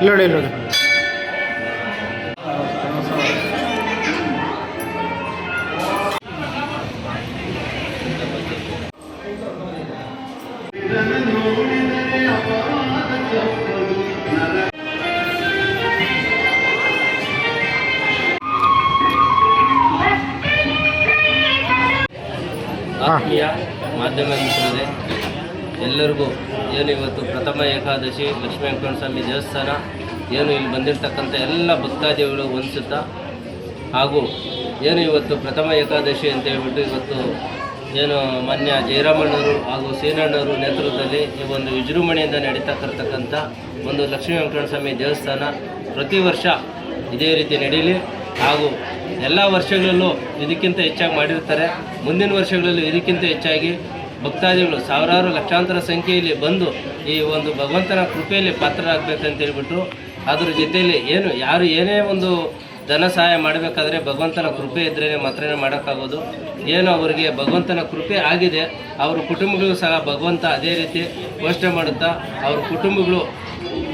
ಇಲ್ಲೋಡಿ ಆತ್ಮೀಯ ಮಾಧ್ಯಮ ಮಿತ್ರರೇ, ಎಲ್ಲರಿಗೂ ಏನು ಇವತ್ತು ಪ್ರಥಮ ಏಕಾದಶಿ ಲಕ್ಷ್ಮೀ ವೆಂಕಟರಮಣ ಸ್ವಾಮಿ ದೇವಸ್ಥಾನ ಏನು ಇಲ್ಲಿ ಬಂದಿರತಕ್ಕಂಥ ಎಲ್ಲ ಭಕ್ತಾದಿಗಳು ವಂದಿಸುತ್ತಾ, ಹಾಗೂ ಏನು ಇವತ್ತು ಪ್ರಥಮ ಏಕಾದಶಿ ಅಂತ ಹೇಳ್ಬಿಟ್ಟು ಇವತ್ತು ಏನು ಮಾನ್ಯ ಜಯರಾಮಣ್ಣವರು ಹಾಗೂ ಸೇನಣ್ಣವರು ನೇತೃತ್ವದಲ್ಲಿ ಈ ಒಂದು ವಿಜೃಂಭಣೆಯಿಂದ ನಡೀತಕ್ಕಂಥ ಒಂದು ಲಕ್ಷ್ಮೀ ವೆಂಕಟರಮಣ ಸ್ವಾಮಿ ದೇವಸ್ಥಾನ ಪ್ರತಿ ವರ್ಷ ಇದೇ ರೀತಿ ನಡೀಲಿ, ಹಾಗೂ ಎಲ್ಲ ವರ್ಷಗಳಲ್ಲೂ ಇದಕ್ಕಿಂತ ಹೆಚ್ಚಾಗಿ ಮಾಡಿರ್ತಾರೆ. ಮುಂದಿನ ವರ್ಷಗಳಲ್ಲೂ ಇದಕ್ಕಿಂತ ಹೆಚ್ಚಾಗಿ ಭಕ್ತಾದಿಗಳು ಸಾವಿರಾರು ಲಕ್ಷಾಂತರ ಸಂಖ್ಯೆಯಲ್ಲಿ ಬಂದು ಈ ಒಂದು ಭಗವಂತನ ಕೃಪೆಯಲ್ಲಿ ಪಾತ್ರರಾಗಬೇಕಂತ ಹೇಳ್ಬಿಟ್ಟು, ಅದ್ರ ಜೊತೆಯಲ್ಲಿ ಏನು ಯಾರು ಏನೇ ಒಂದು ಧನ ಸಹಾಯ ಮಾಡಬೇಕಾದ್ರೆ ಭಗವಂತನ ಕೃಪೆ ಇದ್ರೇ ಮಾತ್ರ ಮಾಡೋಕ್ಕಾಗೋದು. ಏನು ಅವರಿಗೆ ಭಗವಂತನ ಕೃಪೆ ಆಗಿದೆ, ಅವ್ರ ಕುಟುಂಬಗಳಿಗೂ ಸಹ ಭಗವಂತ ಅದೇ ರೀತಿ ಪೋಷಣೆ ಮಾಡುತ್ತಾ ಅವ್ರ ಕುಟುಂಬಗಳು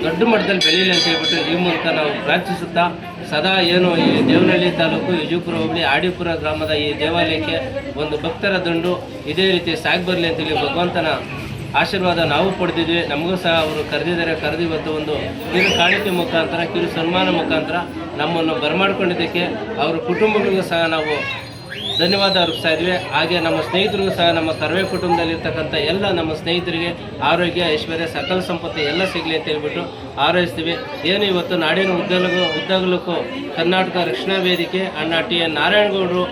ದೊಡ್ಡ ಮಟ್ಟದಲ್ಲಿ ಬೆಳೀಲಿ ಅಂತ ಹೇಳ್ಬಿಟ್ಟು ಈ ಮೂಲಕ ನಾವು ಪ್ರಾರ್ಥಿಸುತ್ತಾ, ಸದಾ ಏನು ಈ ದೇವನಹಳ್ಳಿ ತಾಲೂಕು ವಿಜಯಪುರ ಹೋಬಳಿ ಆಡಿಪುರ ಗ್ರಾಮದ ಈ ದೇವಾಲಯಕ್ಕೆ ಒಂದು ಭಕ್ತರ ದಂಡು ಇದೇ ರೀತಿ ಸಾಗಿ ಬರಲಿ ಅಂತೇಳಿ ಭಗವಂತನ ಆಶೀರ್ವಾದ ನಾವು ಪಡೆದಿದ್ವಿ. ನಮಗೂ ಸಹ ಅವರು ಕರೆದಿದ್ದಾರೆ. ಕರೆದು ಇವತ್ತು ಒಂದು ಕಿರು ಕಾಣಿಕೆ ಮುಖಾಂತರ, ಕಿರು ಸನ್ಮಾನ ಮುಖಾಂತರ ನಮ್ಮನ್ನು ಬರಮಾಡ್ಕೊಂಡಿದ್ದಕ್ಕೆ ಅವರ ಕುಟುಂಬಗಳಿಗೂ ಸಹ ನಾವು ಧನ್ಯವಾದ ಅರ್ಪಿಸ್ತಾ ಇದ್ವಿ. ಹಾಗೆ ನಮ್ಮ ಸ್ನೇಹಿತರಿಗೂ ಸಹ, ನಮ್ಮ ಕರ್ವೆ ಕುಟುಂಬದಲ್ಲಿರ್ತಕ್ಕಂಥ ಎಲ್ಲ ನಮ್ಮ ಸ್ನೇಹಿತರಿಗೆ ಆರೋಗ್ಯ, ಐಶ್ವರ್ಯ, ಸಕಲ ಸಂಪತ್ತು ಎಲ್ಲ ಸಿಗಲಿ ಅಂತ ಹೇಳ್ಬಿಟ್ಟು ಹಾರೈಸ್ತೀವಿ. ಏನು ಇವತ್ತು ನಾಡಿನ ಉದ್ದಗಲಕ್ಕೂ ಕರ್ನಾಟಕ ರಕ್ಷಣಾ ವೇದಿಕೆ ಅಣ್ಣ ಟಿ.ಎನ್. ನಾರಾಯಣಗೌಡರು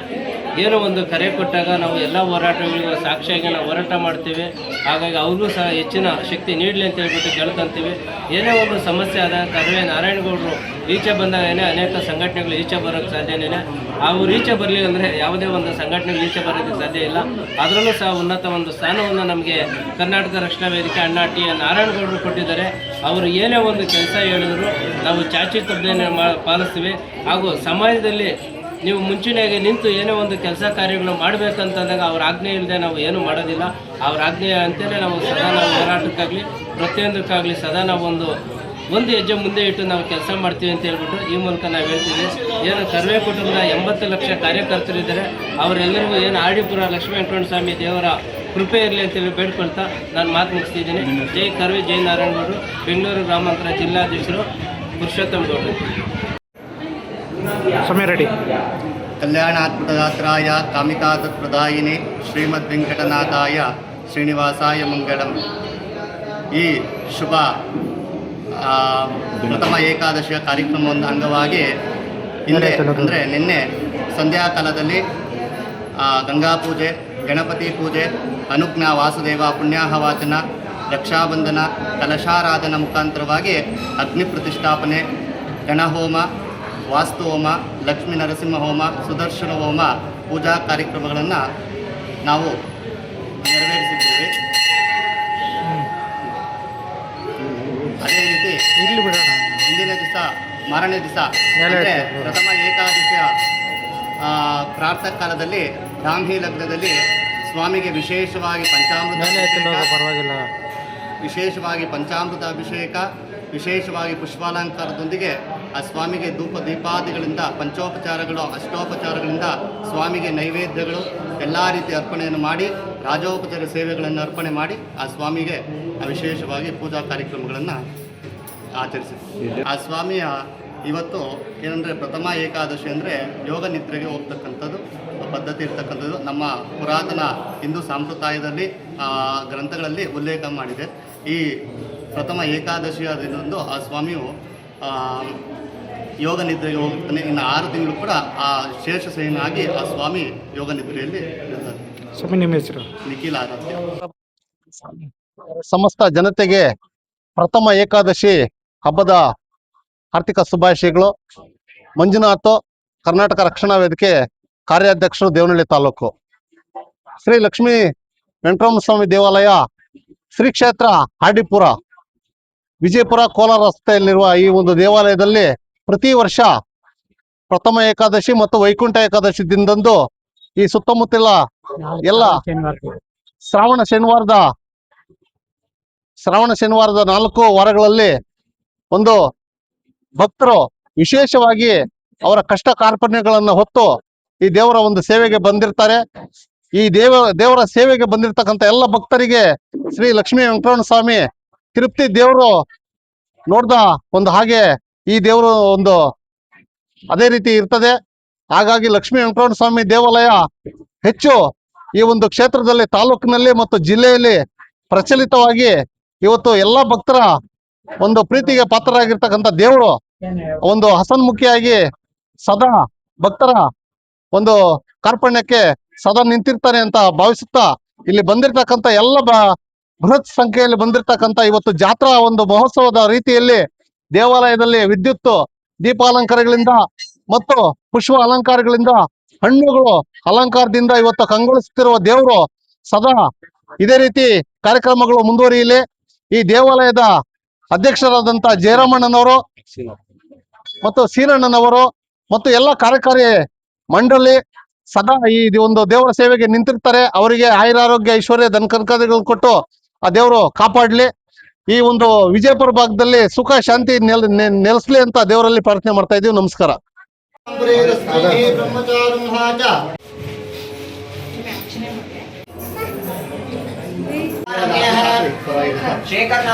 ಏನೋ ಒಂದು ಕರೆ ಕೊಟ್ಟಾಗ ನಾವು ಎಲ್ಲ ಹೋರಾಟಗಳಿಗೂ ಸಾಕ್ಷಿಯಾಗಿ ನಾವು ಹೋರಾಟ ಮಾಡ್ತೀವಿ. ಹಾಗಾಗಿ ಅವ್ರಿಗೂ ಸಹ ಹೆಚ್ಚಿನ ಶಕ್ತಿ ನೀಡಲಿ ಅಂತ ಹೇಳ್ಬಿಟ್ಟು ಕೇಳ್ಕೊಂತೀವಿ. ಏನೇ ಒಂದು ಸಮಸ್ಯೆ ಆದಾಗ ಕರ್ವೆ ನಾರಾಯಣಗೌಡರು ಈಚೆ ಬಂದಾಗ ಅನೇಕ ಸಂಘಟನೆಗಳು ಈಚೆ ಬರೋಕ್ಕೆ ಸಾಧ್ಯನೇ. ಅವ್ರು ಈಚೆ ಬರಲಿ ಅಂದರೆ ಯಾವುದೇ ಒಂದು ಸಂಘಟನೆಗಳು ಈಚೆ ಬರೋದಕ್ಕೆ ಸಾಧ್ಯ ಇಲ್ಲ. ಅದರಲ್ಲೂ ಸಹ ಉನ್ನತ ಒಂದು ಸ್ಥಾನವನ್ನು ನಮಗೆ ಕರ್ನಾಟಕ ರಕ್ಷಣಾ ವೇದಿಕೆ ಅಣ್ಣ ಟಿ.ಎನ್. ನಾರಾಯಣಗೌಡರು ಕೊಟ್ಟಿದ್ದಾರೆ. ಅವರು ಏನೇ ಒಂದು ಕೆಲಸ ಹೇಳಿದ್ರು ನಾವು ಚಾಚಿ ತಪ್ಪದೇನೆ ಪಾಲಿಸ್ತೀವಿ. ಹಾಗೂ ಸಮಾಜದಲ್ಲಿ ನೀವು ಮುಂಚೂಣಿಯಾಗಿ ನಿಂತು ಏನೋ ಒಂದು ಕೆಲಸ ಕಾರ್ಯಗಳು ಮಾಡಬೇಕಂತಂದಾಗ ಅವ್ರ ಆಜ್ಞೆ ಇಲ್ಲದೆ ನಾವು ಏನೂ ಮಾಡೋದಿಲ್ಲ. ಅವ್ರ ಆಜ್ಞೆ ಅಂತಲೇ ನಾವು ಸದಾ ನಾವು ಹೋರಾಟಕ್ಕಾಗಲಿ ಪ್ರತಿಯೊಂದಕ್ಕಾಗಲಿ ಸದಾ ನಾವು ಒಂದು ಹೆಜ್ಜೆ ಮುಂದೆ ಇಟ್ಟು ನಾವು ಕೆಲಸ ಮಾಡ್ತೀವಿ ಅಂತ ಹೇಳ್ಬಿಟ್ಟು ಈ ಮೂಲಕ ನಾವು ಹೇಳ್ತೀವಿ. ಏನು ಕರ್ವೆ ಕುಟುಂಬದ 80 ಲಕ್ಷ ಕಾರ್ಯಕರ್ತರಿದ್ದಾರೆ. ಅವರೆಲ್ಲರಿಗೂ ಏನು ಆಡಿಪುರ ಲಕ್ಷ್ಮೀ ವೆಂಕಟರಮಣ ಸ್ವಾಮಿ ದೇವರ ಕೃಪೆ ಇರಲಿ ಅಂತೇಳಿ ಬೇಡ್ಕೊಳ್ತಾ ನಾನು ಮಾತು ಮುಗಿಸ್ತಿದ್ದೀನಿ. ಜೈ ಕರ್ವೆ, ಜೈ ನಾರಾಯಣಗೌಡರು, ಬೆಂಗಳೂರು ಗ್ರಾಮಾಂತರ ಜಿಲ್ಲಾಧ್ಯಕ್ಷರು ಪುರುಷೋತ್ತಮ ಗೌಡರು. ಸಮಯ ರೆಡಿ. ಕಲ್ಯಾಣಾತ್ಮದಾತ್ರಾಯ ಕಾಮಿಕಾತತ್ಪ್ರದಾಯಿನಿ ಶ್ರೀಮದ್ ವೆಂಕಟನಾಥಾಯ ಶ್ರೀನಿವಾಸಾಯ ಮಂಗಳಂ. ಈ ಶುಭ ಪ್ರಥಮ ಏಕಾದಶಿಯ ಕಾರ್ಯಕ್ರಮದ ಅಂಗವಾಗಿ ಅಂದರೆ ನಿನ್ನೆ ಸಂಧ್ಯಾಕಾಲದಲ್ಲಿ ಗಂಗಾ ಪೂಜೆ, ಗಣಪತಿ ಪೂಜೆ, ಅನುಜ್ಞಾ ವಾಸುದೇವ ಪುಣ್ಯಾಹವಾಚನ, ರಕ್ಷಾಬಂಧನ, ಕಲಶಾರಾಧನ ಮುಖಾಂತರವಾಗಿ ಅಗ್ನಿ ಪ್ರತಿಷ್ಠಾಪನೆ, ಗಣಹೋಮ, ವಾಸ್ತು ಹೋಮ, ಲಕ್ಷ್ಮೀ ನರಸಿಂಹ ಹೋಮ, ಸುದರ್ಶನ ಹೋಮ ಪೂಜಾ ಕಾರ್ಯಕ್ರಮಗಳನ್ನು ನಾವು ನೆರವೇರಿಸಿದ್ದೇವೆ. ಅದೇ ರೀತಿ ಹಿಂದಿನ ದಿವಸ ಮಾರನೇ ದಿವಸ ಅಂದರೆ ಪ್ರಥಮ ಏಕಾದಶಿಯ ಪ್ರಾತಃ ಕಾಲದಲ್ಲಿ ಬ್ರಾಹ್ಮಿ ಲಗ್ನದಲ್ಲಿ ಸ್ವಾಮಿಗೆ ವಿಶೇಷವಾಗಿ ಪಂಚಾಮೃತ ಅಭಿಷೇಕ, ವಿಶೇಷವಾಗಿ ಪುಷ್ಪಾಲಂಕಾರದೊಂದಿಗೆ ಆ ಸ್ವಾಮಿಗೆ ಧೂಪ ದೀಪಾದಿಗಳಿಂದ ಪಂಚೋಪಚಾರಗಳು, ಅಷ್ಟೋಪಚಾರಗಳಿಂದ ಸ್ವಾಮಿಗೆ ನೈವೇದ್ಯಗಳು ಎಲ್ಲ ರೀತಿ ಅರ್ಪಣೆಯನ್ನು ಮಾಡಿ, ರಾಜೋಪಚಾರ ಸೇವೆಗಳನ್ನು ಅರ್ಪಣೆ ಮಾಡಿ ಆ ಸ್ವಾಮಿಗೆ ವಿಶೇಷವಾಗಿ ಪೂಜಾ ಕಾರ್ಯಕ್ರಮಗಳನ್ನು ಆಚರಿಸಿದ್ವಿ. ಆ ಸ್ವಾಮಿಯ ಇವತ್ತು ಏನಂದರೆ ಪ್ರಥಮ ಏಕಾದಶಿ ಅಂದರೆ ಯೋಗ ನಿದ್ರೆಗೆ ಹೋಗ್ತಕ್ಕಂಥದ್ದು ಪದ್ಧತಿ ಇರ್ತಕ್ಕಂಥದ್ದು ನಮ್ಮ ಪುರಾತನ ಹಿಂದೂ ಸಂಪ್ರದಾಯದಲ್ಲಿ ಗ್ರಂಥಗಳಲ್ಲಿ ಉಲ್ಲೇಖ ಮಾಡಿದೆ. ಈ ಪ್ರಥಮ ಏಕಾದಶಿಯ ದಿನದಂದು ಆ ಸ್ವಾಮಿಯು ಯೋಗ ನಿದ್ರೆಗೆ ಹೋಗುತ್ತಾನೆ. ಇನ್ನು 6 ತಿಂಗಳು ಕೂಡ ಆ ಶೇಷಸೇನಾಗಿ ಆ ಸ್ವಾಮಿ ಯೋಗ ನಿದ್ರೆಯಲ್ಲಿ ಇರ್ತಾರೆ. ಸ್ವಾಮಿ ನಿಮ್ಮ ಹೆಸರು? ನಿಖಿಲ್ ಆರಾಧ್ಯ. ಸಮಸ್ತ ಜನತೆಗೆ ಪ್ರಥಮ ಏಕಾದಶಿ ಹಬ್ಬದ ಆರ್ಥಿಕ ಶುಭಾಶಯಗಳು. ಮಂಜುನಾಥ್, ಕರ್ನಾಟಕ ರಕ್ಷಣಾ ವೇದಿಕೆ ಕಾರ್ಯಾಧ್ಯಕ್ಷರು, ದೇವನಹಳ್ಳಿ ತಾಲೂಕು. ಶ್ರೀ ಲಕ್ಷ್ಮೀ ವೆಂಕಟರಮಣ ಸ್ವಾಮಿ ದೇವಾಲಯ ಶ್ರೀ ಕ್ಷೇತ್ರ ಆಡಿಪುರ, ವಿಜಯಪುರ, ಕೋಲಾರ ರಸ್ತೆಯಲ್ಲಿರುವ ಈ ಒಂದು ದೇವಾಲಯದಲ್ಲಿ ಪ್ರತಿ ವರ್ಷ ಪ್ರಥಮ ಏಕಾದಶಿ ಮತ್ತು ವೈಕುಂಠ ಏಕಾದಶಿ ದಿನದಂದು ಈ ಸುತ್ತಮುತ್ತಲ ಎಲ್ಲ ಶ್ರಾವಣ ಶನಿವಾರದ 4 ವಾರಗಳಲ್ಲಿ ಒಂದು ಭಕ್ತರು ವಿಶೇಷವಾಗಿ ಅವರ ಕಷ್ಟ ಕಾರ್ಪಣ್ಯಗಳನ್ನ ಹೊತ್ತು ಈ ದೇವರ ಒಂದು ಸೇವೆಗೆ ಬಂದಿರ್ತಾರೆ. ಈ ದೇವರ ಸೇವೆಗೆ ಬಂದಿರತಕ್ಕಂತ ಎಲ್ಲ ಭಕ್ತರಿಗೆ ಶ್ರೀ ಲಕ್ಷ್ಮೀ ವೆಂಕಟರಮಣ ಸ್ವಾಮಿ ತಿರುಪತಿ ದೇವರು ನೋಡ್ದ ಒಂದು ಹಾಗೆ ಈ ದೇವರು ಒಂದು ಅದೇ ರೀತಿ ಇರ್ತದೆ. ಹಾಗಾಗಿ ಲಕ್ಷ್ಮೀ ವೆಂಕಟರಮಣ ಸ್ವಾಮಿ ದೇವಾಲಯ ಹೆಚ್ಚು ಈ ಒಂದು ಕ್ಷೇತ್ರದಲ್ಲಿ, ತಾಲೂಕಿನಲ್ಲಿ ಮತ್ತು ಜಿಲ್ಲೆಯಲ್ಲಿ ಪ್ರಚಲಿತವಾಗಿ ಇವತ್ತು ಎಲ್ಲ ಭಕ್ತರ ಒಂದು ಪ್ರೀತಿಗೆ ಪಾತ್ರರಾಗಿರ್ತಕ್ಕಂಥ ದೇವರು ಒಂದು ಹಸನ್ಮುಖಿಯಾಗಿ ಸದಾ ಭಕ್ತರ ಒಂದು ಕಾರ್ಪಣ್ಯಕ್ಕೆ ಸದಾ ನಿಂತಿರ್ತಾನೆ ಅಂತ ಭಾವಿಸುತ್ತಾ ಇಲ್ಲಿ ಬಂದಿರತಕ್ಕಂಥ ಎಲ್ಲ ಬೃಹತ್ ಸಂಖ್ಯೆಯಲ್ಲಿ ಬಂದಿರತಕ್ಕಂಥ ಇವತ್ತು ಜಾತ್ರಾ ಒಂದು ಮಹೋತ್ಸವದ ರೀತಿಯಲ್ಲಿ ದೇವಾಲಯದಲ್ಲಿ ವಿದ್ಯುತ್ ದೀಪಾಲಂಕಾರಗಳಿಂದ ಮತ್ತು ಪುಷ್ಪ ಅಲಂಕಾರಗಳಿಂದ, ಹಣ್ಣುಗಳು ಅಲಂಕಾರದಿಂದ ಇವತ್ತು ಕಂಗೊಳಿಸುತ್ತಿರುವ ದೇವರು ಸದಾ ಇದೇ ರೀತಿ ಕಾರ್ಯಕ್ರಮಗಳು ಮುಂದುವರಿಯಲಿ. ಈ ದೇವಾಲಯದ ಅಧ್ಯಕ್ಷರಾದಂತ ಜಯರಾಮಣ್ಣನವರು ಮತ್ತು ಸೀನಣ್ಣನವರು ಮತ್ತು ಎಲ್ಲ ಕಾರ್ಯಕಾರಿ ಮಂಡಳಿ ಸದಾ ಈ ಒಂದು ದೇವರ ಸೇವೆಗೆ ನಿಂತಿರ್ತಾರೆ. ಅವರಿಗೆ ಆಯುರಾರೋಗ್ಯ ಐಶ್ವರ್ಯ ಧನಕನಕಾದಿಗಳು ಕೊಟ್ಟು ಆ ದೇವರು ಕಾಪಾಡ್ಲಿ. ಈ ಒಂದು ವಿಜಯಪುರ ಭಾಗದಲ್ಲಿ ಸುಖ ಶಾಂತಿ ನೆಲೆಸ್ಲಿ ಅಂತ ದೇವರಲ್ಲಿ ಪ್ರಾರ್ಥನೆ ಮಾಡ್ತಾ ಇದೀವಿ. ನಮಸ್ಕಾರ. ಶೇಖರ್